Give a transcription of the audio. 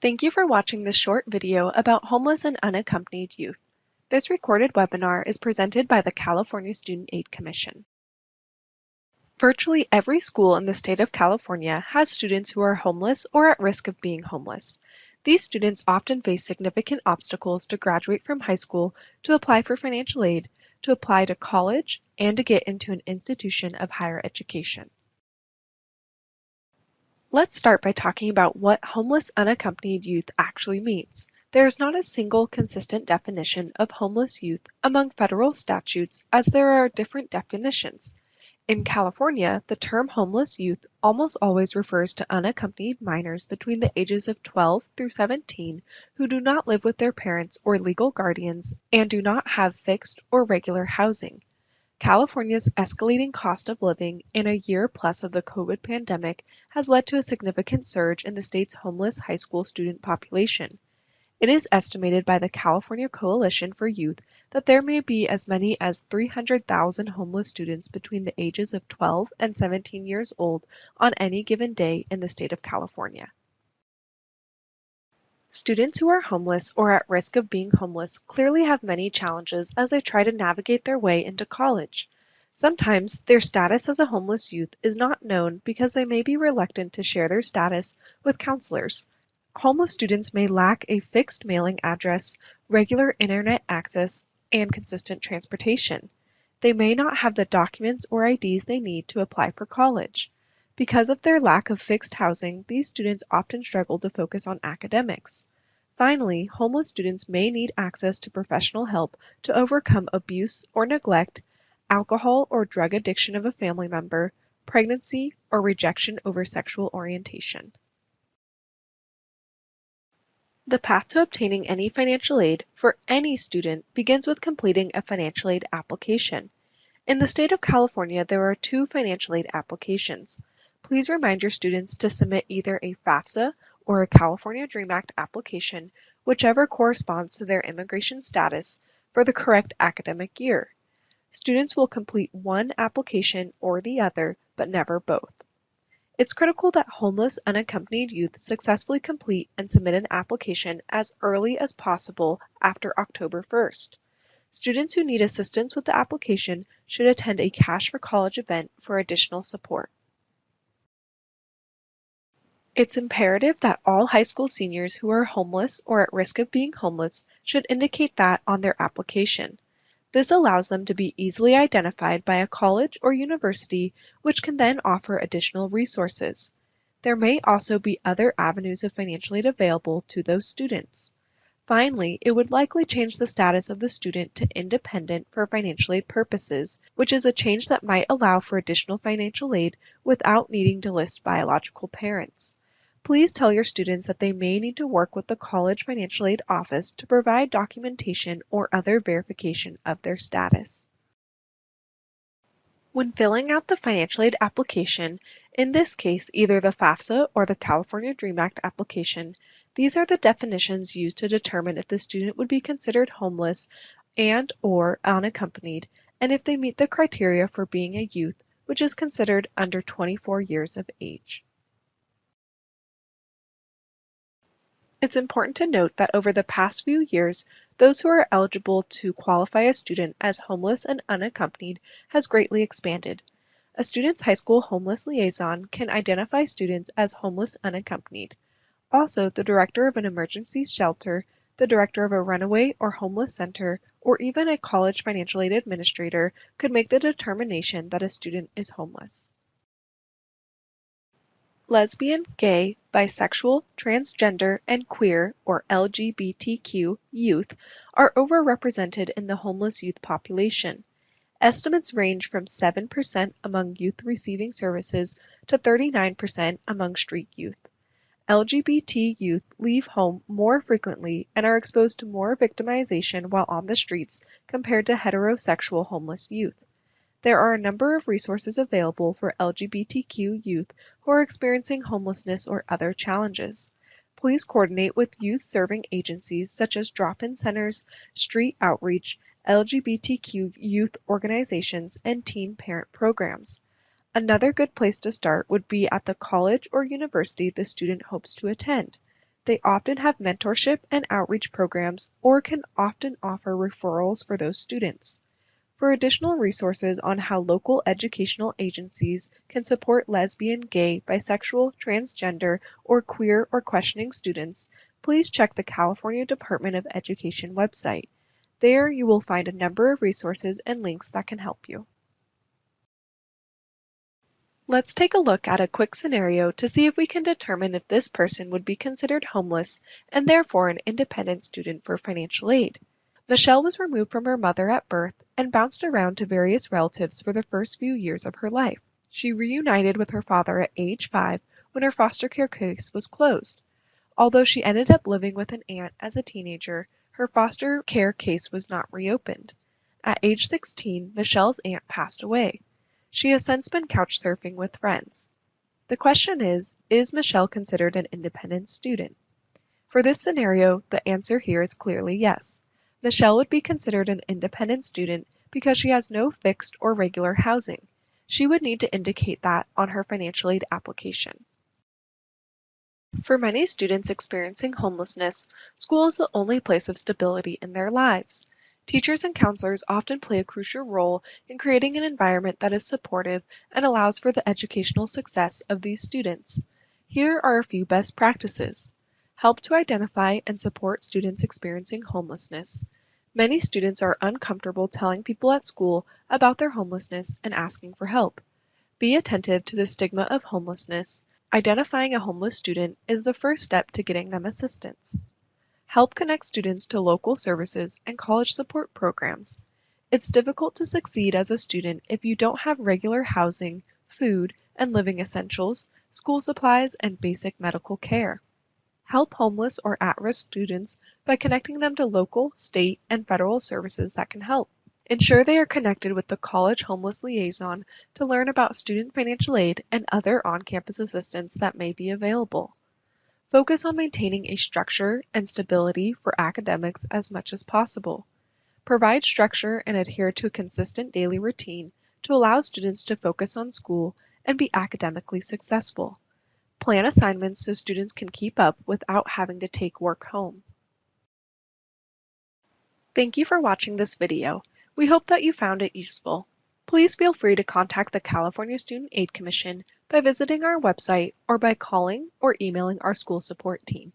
Thank you for watching this short video about homeless and unaccompanied youth. This recorded webinar is presented by the California Student Aid Commission. Virtually every school in the state of California has students who are homeless or at risk of being homeless. These students often face significant obstacles to graduate from high school, to apply for financial aid, to apply to college, and to get into an institution of higher education. Let's start by talking about what homeless unaccompanied youth actually means. There is not a single consistent definition of homeless youth among federal statutes, as there are different definitions. In California, the term homeless youth almost always refers to unaccompanied minors between the ages of 12 through 17 who do not live with their parents or legal guardians and do not have fixed or regular housing. California's escalating cost of living and a year plus of the COVID pandemic has led to a significant surge in the state's homeless high school student population. It is estimated by the California Coalition for Youth that there may be as many as 300,000 homeless students between the ages of 12 and 17 years old on any given day in the state of California. Students who are homeless or at risk of being homeless clearly have many challenges as they try to navigate their way into college. Sometimes their status as a homeless youth is not known because they may be reluctant to share their status with counselors. Homeless students may lack a fixed mailing address, regular internet access, and consistent transportation. They may not have the documents or IDs they need to apply for college. Because of their lack of fixed housing, these students often struggle to focus on academics. Finally, homeless students may need access to professional help to overcome abuse or neglect, alcohol or drug addiction of a family member, pregnancy, or rejection over sexual orientation. The path to obtaining any financial aid for any student begins with completing a financial aid application. In the state of California, there are two financial aid applications. Please remind your students to submit either a FAFSA or a California Dream Act application, whichever corresponds to their immigration status, for the correct academic year. Students will complete one application or the other, but never both. It's critical that homeless unaccompanied youth successfully complete and submit an application as early as possible after October 1st. Students who need assistance with the application should attend a Cash for College event for additional support. It's imperative that all high school seniors who are homeless or at risk of being homeless should indicate that on their application. This allows them to be easily identified by a college or university, which can then offer additional resources. There may also be other avenues of financial aid available to those students. Finally, it would likely change the status of the student to independent for financial aid purposes, which is a change that might allow for additional financial aid without needing to list biological parents. Please tell your students that they may need to work with the college financial aid office to provide documentation or other verification of their status. When filling out the financial aid application, in this case either the FAFSA or the California Dream Act application, these are the definitions used to determine if the student would be considered homeless and/or unaccompanied, and if they meet the criteria for being a youth, which is considered under 24 years of age. It's important to note that over the past few years, those who are eligible to qualify a student as homeless and unaccompanied has greatly expanded. A student's high school homeless liaison can identify students as homeless unaccompanied. Also, the director of an emergency shelter, the director of a runaway or homeless center, or even a college financial aid administrator could make the determination that a student is homeless. Lesbian, gay, bisexual, transgender, and queer, or LGBTQ, youth are overrepresented in the homeless youth population. Estimates range from 7% among youth receiving services to 39% among street youth. LGBT youth leave home more frequently and are exposed to more victimization while on the streets compared to heterosexual homeless youth. There are a number of resources available for LGBTQ youth who are experiencing homelessness or other challenges. Please coordinate with youth-serving agencies such as drop-in centers, street outreach, LGBTQ youth organizations, and teen parent programs. Another good place to start would be at the college or university the student hopes to attend. They often have mentorship and outreach programs or can often offer referrals for those students. For additional resources on how local educational agencies can support lesbian, gay, bisexual, transgender, or queer or questioning students, please check the California Department of Education website. There you will find a number of resources and links that can help you. Let's take a look at a quick scenario to see if we can determine if this person would be considered homeless and therefore an independent student for financial aid. Michelle was removed from her mother at birth and bounced around to various relatives for the first few years of her life. She reunited with her father at age 5 when her foster care case was closed. Although she ended up living with an aunt as a teenager, her foster care case was not reopened. At age 16, Michelle's aunt passed away. She has since been couch surfing with friends. The question is Michelle considered an independent student? For this scenario, the answer here is clearly yes. Michelle would be considered an independent student because she has no fixed or regular housing. She would need to indicate that on her financial aid application. For many students experiencing homelessness, school is the only place of stability in their lives. Teachers and counselors often play a crucial role in creating an environment that is supportive and allows for the educational success of these students. Here are a few best practices. Help to identify and support students experiencing homelessness. Many students are uncomfortable telling people at school about their homelessness and asking for help. Be attentive to the stigma of homelessness. Identifying a homeless student is the first step to getting them assistance. Help connect students to local services and college support programs. It's difficult to succeed as a student if you don't have regular housing, food, and living essentials, school supplies, and basic medical care. Help homeless or at-risk students by connecting them to local, state, and federal services that can help. Ensure they are connected with the College Homeless Liaison to learn about student financial aid and other on-campus assistance that may be available. Focus on maintaining a structure and stability for academics as much as possible. Provide structure and adhere to a consistent daily routine to allow students to focus on school and be academically successful. Plan assignments so students can keep up without having to take work home. Thank you for watching this video. We hope that you found it useful. Please feel free to contact the California Student Aid Commission by visiting our website or by calling or emailing our school support team.